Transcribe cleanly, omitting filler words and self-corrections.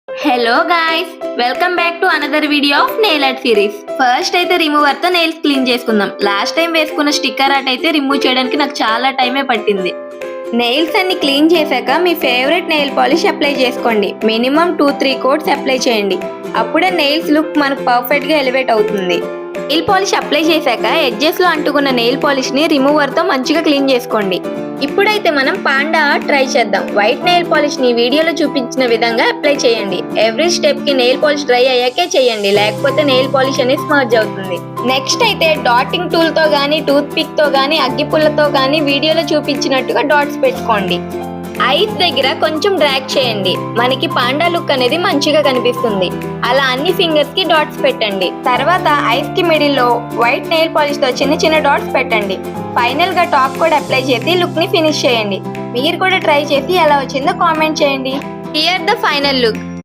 Hello guys, welcome back to another video of nail art series. First అయితే remover తో nails clean చేసుకుందాం. Last time వేసుకున్న sticker art అయితే remove చేయడానికి నాకు చాలా టైమే పట్టింది. నెయిల్స్ అన్ని క్లీన్ చేశాక మీ ఫేవరెట్ నెయిల్ పాలిష్ అప్లై చేసుకోండి. మినిమం 2-3 కోట్స్ అప్లై చేయండి. అప్పుడే నెయిల్స్ లుక్ మనకు పర్ఫెక్ట్ గా ఎలివేట్ అవుతుంది. నెయిల్ పాలిష్ అప్లై చేశాక ఎడ్జెస్ లో అంటుకున్న నెయిల్ పాలిష్ ని రిమూవర్ తో మంచిగా క్లీన్ చేసుకోండి. ఇప్పుడైతే మనం పాండా ఆర్ట్ ట్రై చేద్దాం. వైట్ నెయిల్ పాలిష్ ని వీడియోలో చూపించిన విధంగా అప్లై చేయండి. ఎవ్రీ స్టెప్ కి నెయిల్ పాలిష్ డ్రై అయ్యాకే చేయండి, లేకపోతే నెయిల్ పాలిష్ అనేది స్మర్జ్ అవుతుంది. నెక్స్ట్ అయితే డాటింగ్ టూల్ తో గానీ, టూత్ పిక్ తో గానీ, అగ్గిపుల్లతో గానీ వీడియోలో చూపించినట్టుగా డాట్స్ పెట్టుకోండి. ఐస్ దగ్గర కొంచెం డ్రాగ్ చేయండి. మనకి పాండా లుక్ అనేది మంచిగా కనిపిస్తుంది. అలా అన్ని ఫింగర్స్ కి డాట్స్ పెట్టండి. తర్వాత ఐస్ కి మిడిల్ లో వైట్ నెయిల్ పాలిష్ తో చిన్న చిన్న డాట్స్ పెట్టండి. ఫైనల్ గా టాప్ కూడా అప్లై చేసి లుక్ ని ఫినిష్ చేయండి. మీరు కూడా ట్రై చేసి ఎలా వచ్చిందో కామెంట్ చేయండి. Here the final look.